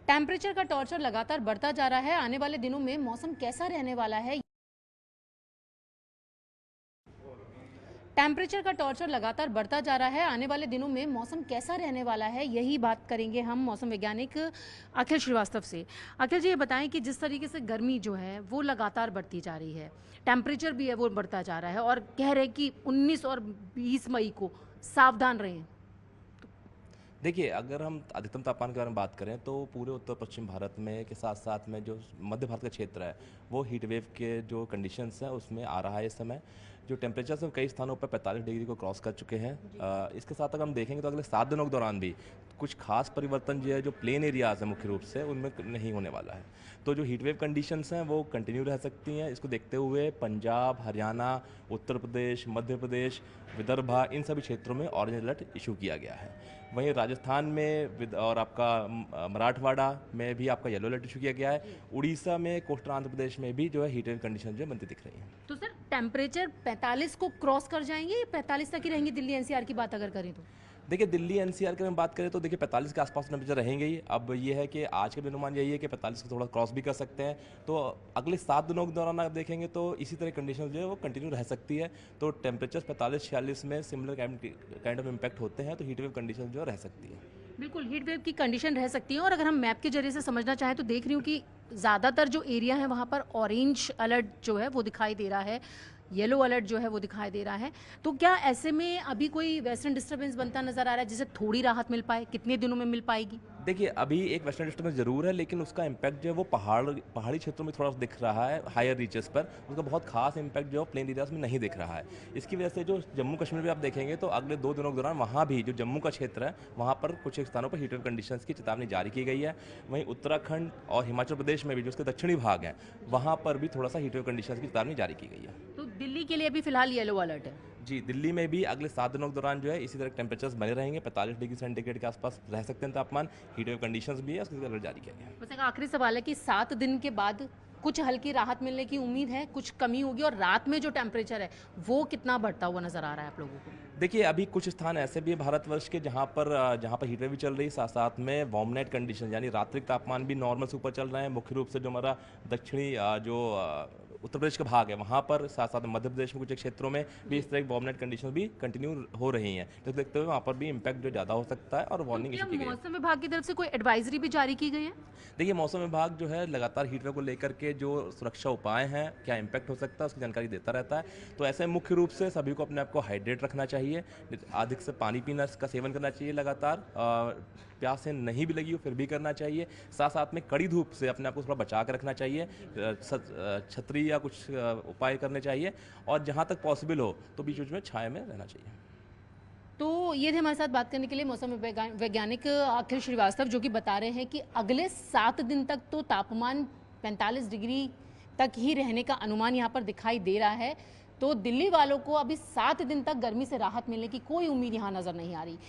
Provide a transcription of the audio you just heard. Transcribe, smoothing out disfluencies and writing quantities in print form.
Temperature का torture लगातार बढ़ता जा रहा है। आने वाले दिनों में मौसम कैसा रहने वाला है? टेम्परेचर का टॉर्चर लगातार बढ़ता जा रहा है। आने वाले दिनों में मौसम कैसा रहने वाला है, यही बात करेंगे हम मौसम वैज्ञानिक अखिल श्रीवास्तव से। अखिल जी, ये बताएं कि जिस तरीके से गर्मी जो है वो लगातार बढ़ती जा रही है, टेम्परेचर भी है वो बढ़ता जा रहा है और कह रहे हैं कि 19 और 20 मई को सावधान रहें। देखिए, अगर हम अधिकतम तापमान के बारे में बात करें तो पूरे उत्तर पश्चिम भारत में के साथ साथ में जो मध्य भारत का क्षेत्र है वो हीट वेव के जो कंडीशंस हैं उसमें आ रहा है इस समय। जो टेम्परेचर है कई स्थानों पर 45 डिग्री को क्रॉस कर चुके हैं। इसके साथ अगर हम देखेंगे तो अगले 7 दिनों के दौरान भी कुछ खास परिवर्तन जो है जो प्लेन एरियाज है मुख्य रूप से उनमें नहीं होने वाला है। तो जो हीट वेव कंडीशंस हैं वो कंटिन्यू रह सकती हैं। इसको देखते हुए पंजाब, हरियाणा, उत्तर प्रदेश, मध्य प्रदेश, विदर्भा, इन सभी क्षेत्रों में ऑरेंज अलर्ट इशू किया गया है। वहीं राजस्थान में और आपका मराठवाड़ा में भी आपका येलो अलर्ट इशू किया गया है। उड़ीसा में, कोस्टल आंध्र प्रदेश में भी जो है हीट वेव कंडीशन जो है बनती दिख रही हैं। तो सर, टेम्परेचर 45 को क्रॉस कर जाएंगे या 45 तक ही रहेंगे? दिल्ली एनसीआर की बात अगर करें तो देखिए, दिल्ली एनसीआर की हम बात करें तो देखिए 45 के आसपास टेम्परेचर रहेंगे ही। अब ये है कि आज के अनुमान यही है कि 45 को थोड़ा क्रॉस भी कर सकते हैं। तो अगले 7 दिनों के दौरान आप देखेंगे तो इसी तरह कंडीशन जो है वो कंटिन्यू रह सकती है। तो टेम्परेचर 45-46 में सिमिलर काइंड ऑफ इम्पैक्ट होते हैं तो हीट वेव कंडीशन जो रह सकती है। बिल्कुल हीट वेव की कंडीशन रह सकती है। और अगर हम मैप के जरिए से समझना चाहें तो देख रही हूँ कि ज़्यादातर जो एरिया है वहाँ पर ऑरेंज अलर्ट जो है वो दिखाई दे रहा है, येलो अलर्ट जो है वो दिखाई दे रहा है। तो क्या ऐसे में अभी कोई वेस्टर्न डिस्टर्बेंस बनता नजर आ रहा है जिससे थोड़ी राहत मिल पाए? कितने दिनों में मिल पाएगी? देखिए, अभी एक वेस्टर्न डिस्टर्बेंस ज़रूर है लेकिन उसका इम्पैक्ट जो है वो पहाड़ी क्षेत्रों में थोड़ा दिख रहा है, हायर रीचेस पर। उसका बहुत खास इम्पैक्ट जो प्लेन एरियाज में नहीं दिख रहा है। इसकी वजह से जो जम्मू कश्मीर में आप देखेंगे तो अगले 2 दिनों के दौरान वहाँ भी जो जम्मू का क्षेत्र है वहाँ पर कुछ एक स्थानों पर हीट वेव कंडीशंस की चेतावनी जारी की गई है। वहीं उत्तराखंड और हिमाचल प्रदेश में भी जो उसके दक्षिणी भाग हैं वहाँ पर भी थोड़ा सा हीट वेव कंडीशंस की चेतावनी जारी की गई है। तो दिल्ली के लिए अभी फिलहाल येलो अलर्ट है। जी, दिल्ली में भी अगले 7 दिनों के दौरान जो है इसी तरह टेम्परेचर्स बने रहेंगे। 45 डिग्री सेंटीग्रेड के आसपास रह सकते हैं तापमान। हीट वेव कंडीशंस भी है, उसके अलर्ट जारी किया गया है। बस एक आखिरी सवाल है कि 7 दिन के बाद कुछ हल्की राहत मिलने की उम्मीद है, कुछ कमी होगी? और रात में जो टेम्परेचर है वो कितना बढ़ता हुआ नजर आ रहा है आप लोगों को? देखिए, अभी कुछ स्थान ऐसे भी है भारतवर्ष के जहाँ पर हीट वेव भी चल रही है, साथ साथ में वार्म नाइट कंडीशन यानी रात्रिक तापमान भी नॉर्मल से ऊपर चल रहे हैं। मुख्य रूप से जो हमारा दक्षिणी उत्तर प्रदेश का भाग है वहाँ पर, साथ साथ मध्य प्रदेश में कुछ एक क्षेत्रों में भी इस तरह की वार्म नाइट कंडीशन भी कंटिन्यू हो रही हैं। तो देखते हुए वहाँ पर भी इम्पैक्ट जो ज़्यादा हो सकता है और तो वार्निंग क्या इशू की गई है। मौसम विभाग की तरफ से कोई एडवाइजरी भी जारी की गई है? देखिए, मौसम विभाग जो है लगातार हीट वेव को लेकर के जो सुरक्षा उपाय हैं, क्या इम्पैक्ट हो सकता है उसकी जानकारी देता रहता है। तो ऐसे मुख्य रूप से सभी को अपने आप को हाइड्रेट रखना चाहिए, अधिक से पानी पीना का सेवन करना चाहिए लगातार। प्यास से नहीं भी लगी हो फिर भी करना चाहिए। साथ साथ में कड़ी धूप से अपने आप को थोड़ा बचा कर रखना चाहिए। छतरी या कुछ उपाय करने चाहिए और जहाँ तक पॉसिबल हो तो बीच बीच में छाया में रहना चाहिए। तो ये थे हमारे साथ बात करने के लिए मौसम वैज्ञानिक अखिल श्रीवास्तव, जो कि बता रहे हैं कि अगले 7 दिन तक तो तापमान 45 डिग्री तक ही रहने का अनुमान यहाँ पर दिखाई दे रहा है। तो दिल्ली वालों को अभी 7 दिन तक गर्मी से राहत मिलने की कोई उम्मीद यहाँ नजर नहीं आ रही।